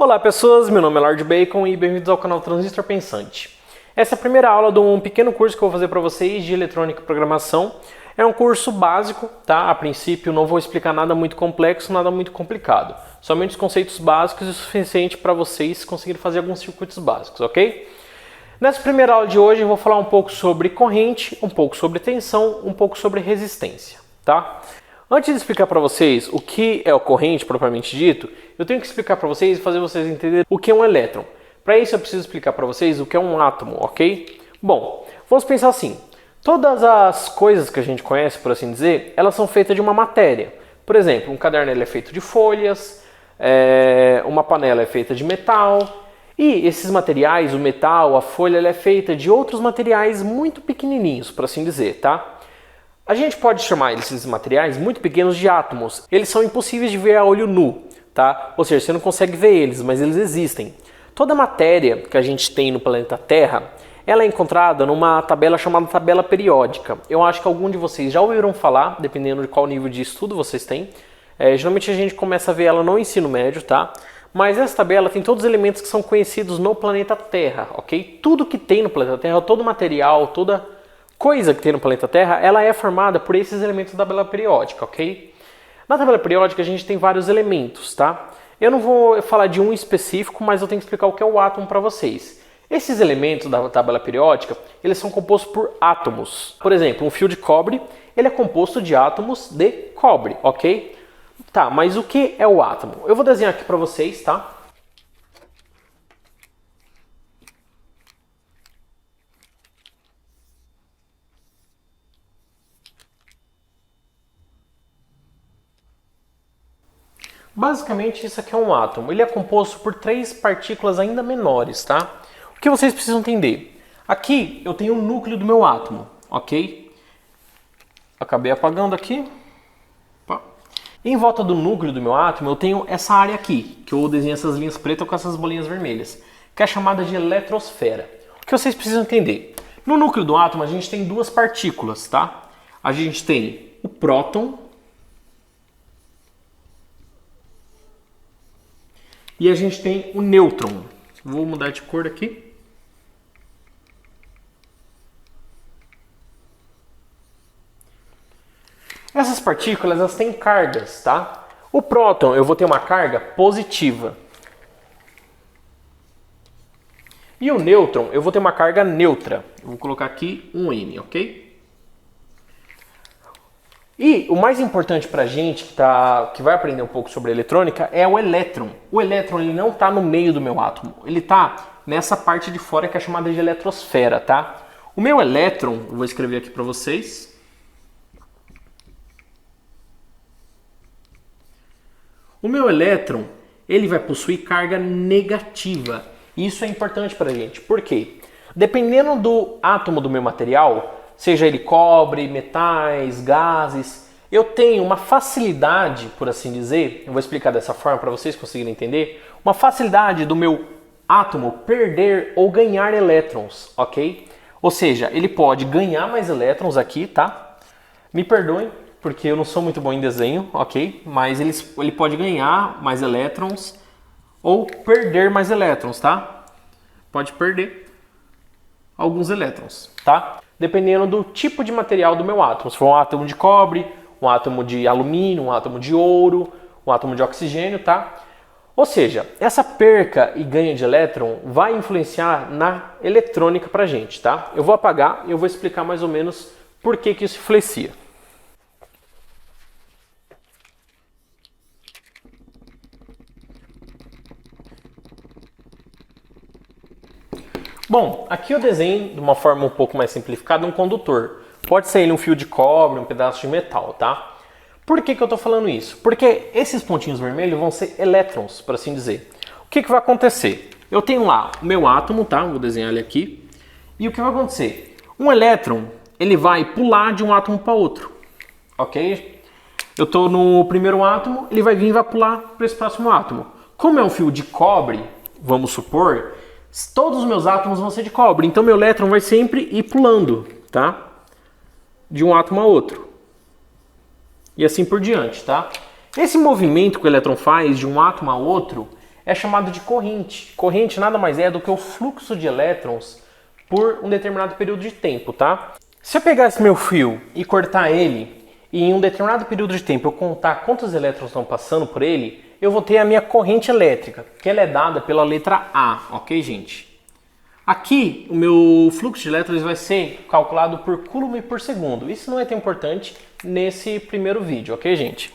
Olá pessoas, meu nome é Lord Bacon e bem-vindos ao canal Transistor Pensante. Essa é a primeira aula de um pequeno curso que eu vou fazer para vocês de eletrônica e programação. É um curso básico, tá? A princípio não vou explicar nada muito complexo, nada muito complicado. Somente os conceitos básicos e o suficiente para vocês conseguirem fazer alguns circuitos básicos, ok? Nessa primeira aula de hoje eu vou falar um pouco sobre corrente, um pouco sobre tensão, um pouco sobre resistência, tá? Antes de explicar para vocês o que é a corrente propriamente dito, eu tenho que explicar para vocês e fazer vocês entenderem o que é um elétron. Para isso eu preciso explicar para vocês o que é um átomo, ok? Bom, vamos pensar assim. Todas as coisas que a gente conhece, por assim dizer, elas são feitas de uma matéria. Por exemplo, um caderno ele é feito de folhas, uma panela é feita de metal. E esses materiais, o metal, a folha, ela é feita de outros materiais muito pequenininhos, por assim dizer, tá? A gente pode chamar esses materiais muito pequenos de átomos. Eles são impossíveis de ver a olho nu, tá? Ou seja, você não consegue ver eles, mas eles existem. Toda matéria que a gente tem no planeta Terra, ela é encontrada numa tabela chamada tabela periódica. Eu acho que algum de vocês já ouviram falar, dependendo de qual nível de estudo vocês têm. Geralmente a gente começa a ver ela no ensino médio, tá? Mas essa tabela tem todos os elementos que são conhecidos no planeta Terra, ok? Tudo que tem no planeta Terra, todo material, toda coisa que tem no planeta Terra, ela é formada por esses elementos da tabela periódica, ok? Na tabela periódica a gente tem vários elementos, tá? Eu não vou falar de um específico, mas eu tenho que explicar o que é o átomo para vocês. Esses elementos da tabela periódica, eles são compostos por átomos. Por exemplo, um fio de cobre, ele é composto de átomos de cobre, ok? Tá, mas o que é o átomo? Eu vou desenhar aqui para vocês, tá? Basicamente, isso aqui é um átomo. Ele é composto por três partículas ainda menores, tá? O que vocês precisam entender? Aqui eu tenho o núcleo do meu átomo, ok? Acabei apagando aqui. E em volta do núcleo do meu átomo eu tenho essa área aqui, que eu desenho essas linhas pretas com essas bolinhas vermelhas, que é chamada de eletrosfera. O que vocês precisam entender? No núcleo do átomo a gente tem duas partículas, tá? A gente tem o próton e a gente tem o nêutron. Vou mudar de cor aqui. Essas partículas elas têm cargas, tá? O próton eu vou ter uma carga positiva. E o nêutron eu vou ter uma carga neutra. Eu vou colocar aqui um N, ok? E o mais importante para a gente que vai aprender um pouco sobre eletrônica é o elétron. O elétron ele não está no meio do meu átomo, ele está nessa parte de fora que é chamada de eletrosfera, tá? O meu elétron, eu vou escrever aqui para vocês. O meu elétron ele vai possuir carga negativa. Isso é importante para a gente. Por quê? Dependendo do átomo do meu material, seja ele cobre, metais, gases, eu tenho uma facilidade, por assim dizer, eu vou explicar dessa forma para vocês conseguirem entender, uma facilidade do meu átomo perder ou ganhar elétrons, ok? Ou seja, ele pode ganhar mais elétrons aqui, tá? Me perdoem, porque eu não sou muito bom em desenho, ok? Mas ele pode ganhar mais elétrons ou perder mais elétrons, tá? Pode perder alguns elétrons, tá? Dependendo do tipo de material do meu átomo. Se for um átomo de cobre, um átomo de alumínio, um átomo de ouro, um átomo de oxigênio, tá? Ou seja, essa perca e ganho de elétron vai influenciar na eletrônica pra gente, tá? Eu vou apagar e eu vou explicar mais ou menos por que isso influencia. Bom, aqui eu desenho de uma forma um pouco mais simplificada um condutor. Pode ser ele um fio de cobre, um pedaço de metal, tá? Por que eu estou falando isso? Porque esses pontinhos vermelhos vão ser elétrons, por assim dizer. O que vai acontecer? Eu tenho lá o meu átomo, tá? Vou desenhar ele aqui. E o que vai acontecer? Um elétron, ele vai pular de um átomo para outro, ok? Eu estou no primeiro átomo, ele vai vir e vai pular para esse próximo átomo. Como é um fio de cobre, vamos supor, todos os meus átomos vão ser de cobre, então meu elétron vai sempre ir pulando, tá? De um átomo a outro. E assim por diante, tá? Esse movimento que o elétron faz de um átomo a outro é chamado de corrente. Corrente nada mais é do que o fluxo de elétrons por um determinado período de tempo, tá? Se eu pegar esse meu fio e cortar ele, e em um determinado período de tempo eu contar quantos elétrons estão passando por ele, eu vou ter a minha corrente elétrica, que ela é dada pela letra A, ok, gente? Aqui, o meu fluxo de elétrons vai ser calculado por coulomb por segundo. Isso não é tão importante nesse primeiro vídeo, ok, gente?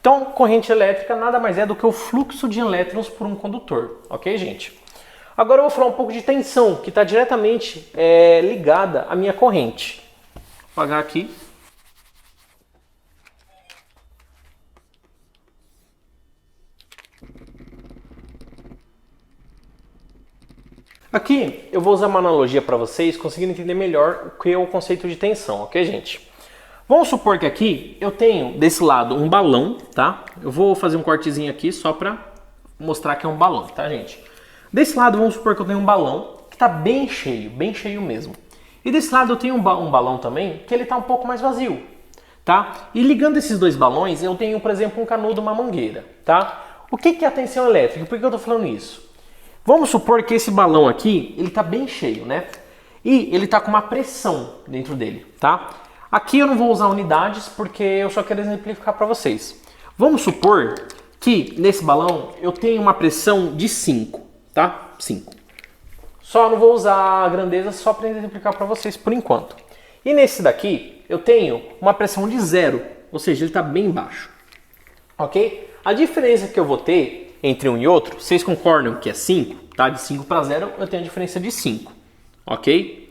Então, corrente elétrica nada mais é do que o fluxo de elétrons por um condutor, ok, gente? Agora eu vou falar um pouco de tensão, que está diretamente ligada à minha corrente. Vou apagar aqui. Aqui eu vou usar uma analogia para vocês conseguirem entender melhor o que é o conceito de tensão, ok, gente? Vamos supor que aqui eu tenho desse lado um balão, tá? Eu vou fazer um cortezinho aqui só para mostrar que é um balão, tá, gente? Desse lado vamos supor que eu tenho um balão que está bem cheio mesmo. E desse lado eu tenho um balão também que ele está um pouco mais vazio, tá? E ligando esses dois balões eu tenho, por exemplo, um canudo, uma mangueira, tá? O que é a tensão elétrica? Por que eu estou falando isso? Vamos supor que esse balão aqui, ele está bem cheio, né? E ele está com uma pressão dentro dele, tá? Aqui eu não vou usar unidades porque eu só quero exemplificar para vocês. Vamos supor que nesse balão eu tenho uma pressão de 5, tá? 5. Só não vou usar a grandeza só para exemplificar para vocês por enquanto. E nesse daqui eu tenho uma pressão de 0, ou seja, ele está bem baixo, ok? A diferença que eu vou ter entre um e outro, vocês concordam que é 5, tá? De 5 para 0 eu tenho a diferença de 5, ok?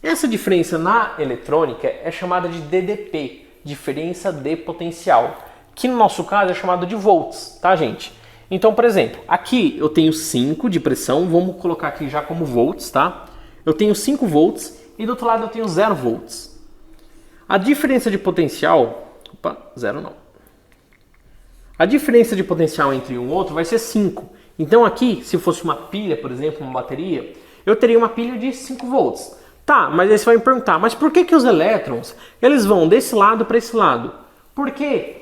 Essa diferença na eletrônica é chamada de DDP, diferença de potencial, que no nosso caso é chamado de volts, tá, gente? Então, por exemplo, aqui eu tenho 5 de pressão, vamos colocar aqui já como volts, tá? Eu tenho 5 volts e do outro lado eu tenho 0 volts. A diferença de potencial, 0 não. A diferença de potencial entre um e outro vai ser 5. Então aqui, se fosse uma pilha, por exemplo, uma bateria, eu teria uma pilha de 5 volts. Tá, mas aí você vai me perguntar, mas por que os elétrons eles vão desse lado para esse lado? Porque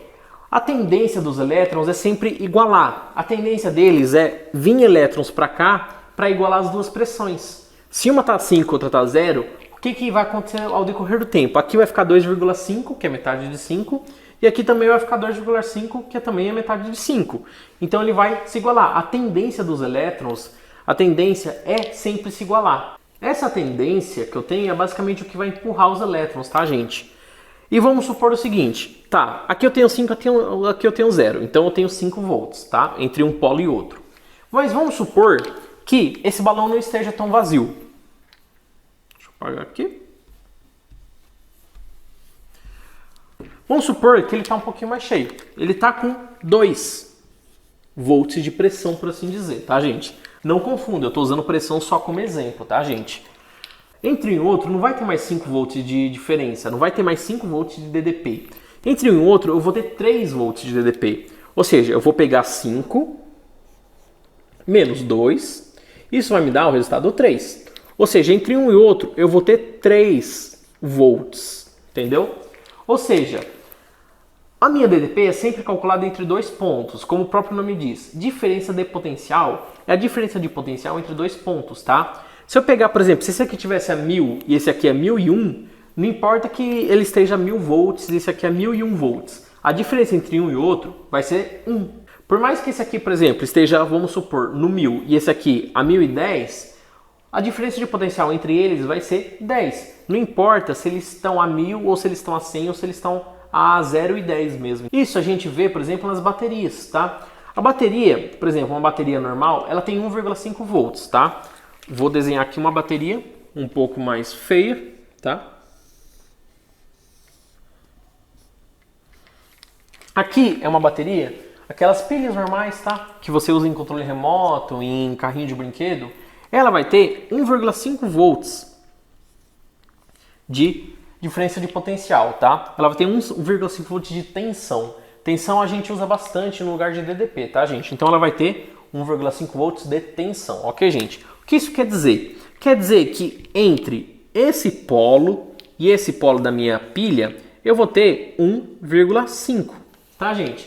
a tendência dos elétrons é sempre igualar. A tendência deles é vir elétrons para cá para igualar as duas pressões. Se uma está 5 e outra está 0, o que vai acontecer ao decorrer do tempo? Aqui vai ficar 2,5, que é metade de 5. E aqui também vai ficar 2,5, que também é metade de 5. Então ele vai se igualar. A tendência dos elétrons, a tendência é sempre se igualar. Essa tendência que eu tenho é basicamente o que vai empurrar os elétrons, tá, gente? E vamos supor o seguinte, tá, aqui eu tenho 5, aqui eu tenho 0. Então eu tenho 5 volts, tá? Entre um polo e outro. Mas vamos supor que esse balão não esteja tão vazio. Deixa eu apagar aqui. Vamos supor que ele está um pouquinho mais cheio. Ele está com 2 volts de pressão, por assim dizer, tá, gente? Não confunda, eu estou usando pressão só como exemplo, tá, gente? Entre um e outro não vai ter mais 5 volts de diferença, não vai ter mais 5 volts de DDP. Entre um e outro eu vou ter 3 volts de DDP. Ou seja, eu vou pegar 5 menos 2, isso vai me dar o resultado 3. Ou seja, entre um e outro eu vou ter 3 volts, entendeu? Ou seja, a minha DDP é sempre calculada entre dois pontos, como o próprio nome diz. Diferença de potencial é a diferença de potencial entre dois pontos, tá? Se eu pegar, por exemplo, se esse aqui tivesse a 1000 e esse aqui é 1001, não importa que ele esteja a 1000 volts e esse aqui é 1001 volts. A diferença entre um e outro vai ser 1. Por mais que esse aqui, por exemplo, esteja, vamos supor, no 1000 e esse aqui a 1010, a diferença de potencial entre eles vai ser 10. Não importa se eles estão a 1000 ou se eles estão a 100 ou se eles estão a 0 e 10 mesmo. Isso a gente vê, por exemplo, nas baterias, tá? A bateria, por exemplo, uma bateria normal, ela tem 1,5 volts, tá? Vou desenhar aqui uma bateria um pouco mais feia, tá? Aqui é uma bateria, aquelas pilhas normais, tá? Que você usa em controle remoto, em carrinho de brinquedo. Ela vai ter 1,5 volts de diferença de potencial, tá? Ela vai ter 1,5 volts de tensão. Tensão a gente usa bastante no lugar de DDP, tá, gente? Então ela vai ter 1,5 volts de tensão, ok, gente? O que isso quer dizer? Quer dizer que entre esse polo e esse polo da minha pilha, eu vou ter 1,5, tá, gente?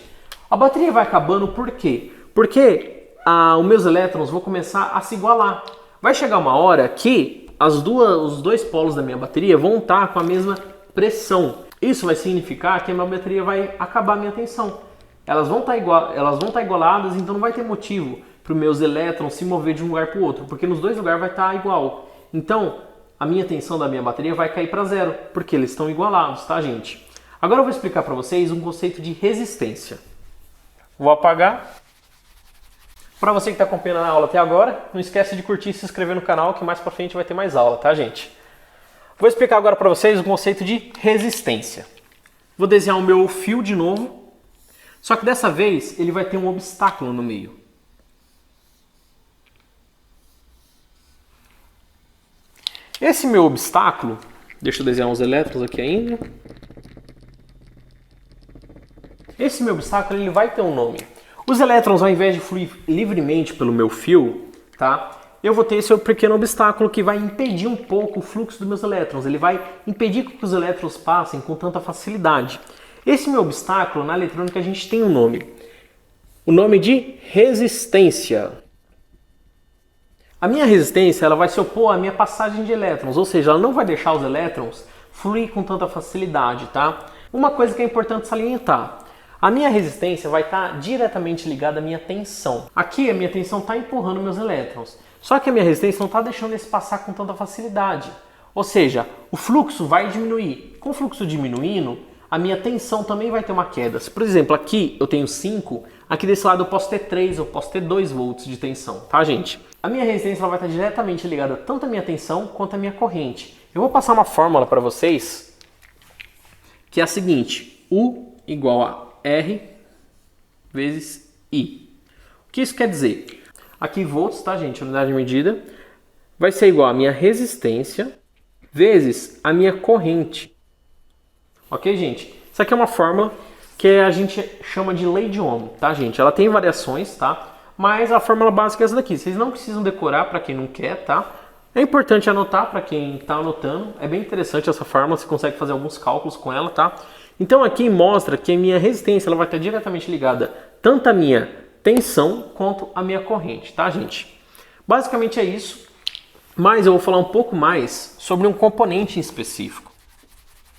A bateria vai acabando por quê? Porque os meus elétrons vão começar a se igualar. Vai chegar uma hora que os dois polos da minha bateria vão estar com a mesma pressão. Isso vai significar que a minha bateria vai acabar a minha tensão. Elas vão estar igualadas, então não vai ter motivo para os meus elétrons se mover de um lugar para o outro, porque nos dois lugares vai estar igual. Então, a minha tensão da minha bateria vai cair para zero, porque eles estão igualados, tá, gente? Agora eu vou explicar para vocês um conceito de resistência. Vou apagar. Para você que está acompanhando a aula até agora, não esquece de curtir e se inscrever no canal, que mais para frente vai ter mais aula, tá, gente? Vou explicar agora para vocês o conceito de resistência. Vou desenhar o meu fio de novo. Só que dessa vez ele vai ter um obstáculo no meio. Esse meu obstáculo, deixa eu desenhar uns elétrons aqui ainda. Esse meu obstáculo ele vai ter um nome. Os elétrons, ao invés de fluir livremente pelo meu fio, tá? Eu vou ter esse pequeno obstáculo que vai impedir um pouco o fluxo dos meus elétrons. Ele vai impedir que os elétrons passem com tanta facilidade. Esse meu obstáculo, na eletrônica, a gente tem um nome. O nome de resistência. A minha resistência ela vai se opor à minha passagem de elétrons, ou seja, ela não vai deixar os elétrons fluir com tanta facilidade, tá? Uma coisa que é importante salientar. A minha resistência vai estar diretamente ligada à minha tensão. Aqui a minha tensão está empurrando meus elétrons. Só que a minha resistência não está deixando eles passar com tanta facilidade. Ou seja, o fluxo vai diminuir. Com o fluxo diminuindo, a minha tensão também vai ter uma queda. Se, por exemplo, aqui eu tenho 5, aqui desse lado eu posso ter 3, eu posso ter 2 volts de tensão, tá, gente? A minha resistência ela vai estar diretamente ligada tanto à minha tensão quanto à minha corrente. Eu vou passar uma fórmula para vocês, que é a seguinte: U igual a R vezes I. O que isso quer dizer? Aqui volts, tá, gente? Unidade de medida. Vai ser igual a minha resistência vezes a minha corrente. Ok, gente? Isso aqui é uma fórmula que a gente chama de lei de Ohm, tá, gente? Ela tem variações, tá? Mas a fórmula básica é essa daqui. Vocês não precisam decorar para quem não quer, tá? É importante anotar para quem está anotando. É bem interessante essa fórmula, você consegue fazer alguns cálculos com ela, tá? Então aqui mostra que a minha resistência ela vai estar diretamente ligada tanto à minha tensão quanto à minha corrente, tá, gente? Basicamente é isso. Mas eu vou falar um pouco mais sobre um componente em específico.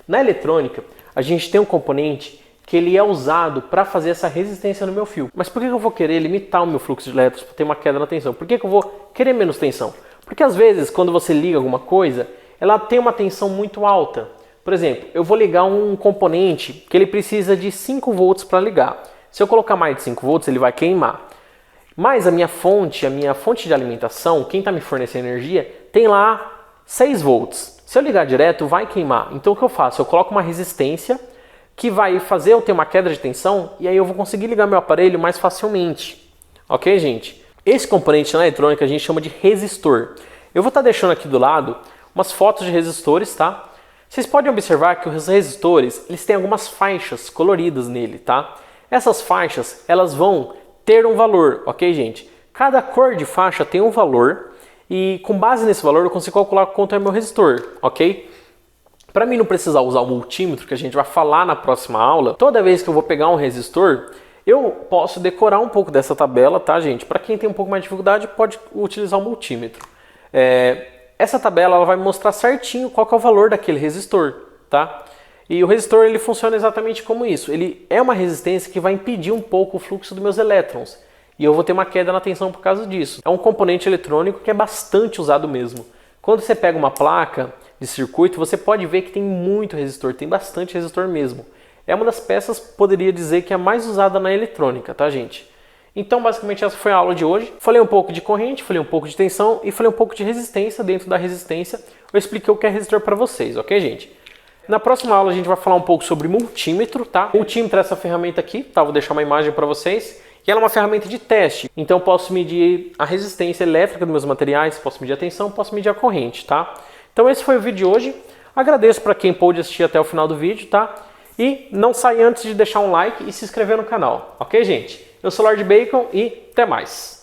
Na eletrônica, a gente tem um componente que ele é usado para fazer essa resistência no meu fio. Mas por que eu vou querer limitar o meu fluxo de elétrons para ter uma queda na tensão? Por que eu vou querer menos tensão? Porque às vezes, quando você liga alguma coisa, ela tem uma tensão muito alta. Por exemplo, eu vou ligar um componente que ele precisa de 5 volts para ligar. Se eu colocar mais de 5 volts, ele vai queimar. Mas a minha fonte de alimentação, quem está me fornecendo energia, tem lá 6 volts. Se eu ligar direto, vai queimar. Então o que eu faço? Eu coloco uma resistência que vai fazer eu ter uma queda de tensão e aí eu vou conseguir ligar meu aparelho mais facilmente. Ok, gente? Esse componente na eletrônica a gente chama de resistor. Eu vou estar deixando aqui do lado umas fotos de resistores, tá? Vocês podem observar que os resistores, eles têm algumas faixas coloridas nele, tá? Essas faixas, elas vão ter um valor, ok, gente? Cada cor de faixa tem um valor e com base nesse valor eu consigo calcular quanto é meu resistor, ok? Para mim não precisar usar o multímetro, que a gente vai falar na próxima aula, toda vez que eu vou pegar um resistor, eu posso decorar um pouco dessa tabela, tá, gente? Para quem tem um pouco mais de dificuldade, pode utilizar o multímetro. Essa tabela ela vai mostrar certinho qual que é o valor daquele resistor, tá? E o resistor ele funciona exatamente como isso. Ele é uma resistência que vai impedir um pouco o fluxo dos meus elétrons. E eu vou ter uma queda na tensão por causa disso. É um componente eletrônico que é bastante usado mesmo. Quando você pega uma placa de circuito, você pode ver que tem muito resistor, tem bastante resistor mesmo. É uma das peças, poderia dizer, que é mais usada na eletrônica, tá, gente? Então, basicamente, essa foi a aula de hoje. Falei um pouco de corrente, falei um pouco de tensão e falei um pouco de resistência. Dentro da resistência, eu expliquei o que é resistor para vocês, ok, gente? Na próxima aula, a gente vai falar um pouco sobre multímetro, tá? Multímetro é essa ferramenta aqui, tá? Vou deixar uma imagem para vocês. E ela é uma ferramenta de teste, então eu posso medir a resistência elétrica dos meus materiais, posso medir a tensão, posso medir a corrente, tá? Então esse foi o vídeo de hoje. Agradeço para quem pôde assistir até o final do vídeo, tá? E não sai antes de deixar um like e se inscrever no canal, ok, gente? Eu sou Lord Bacon e até mais!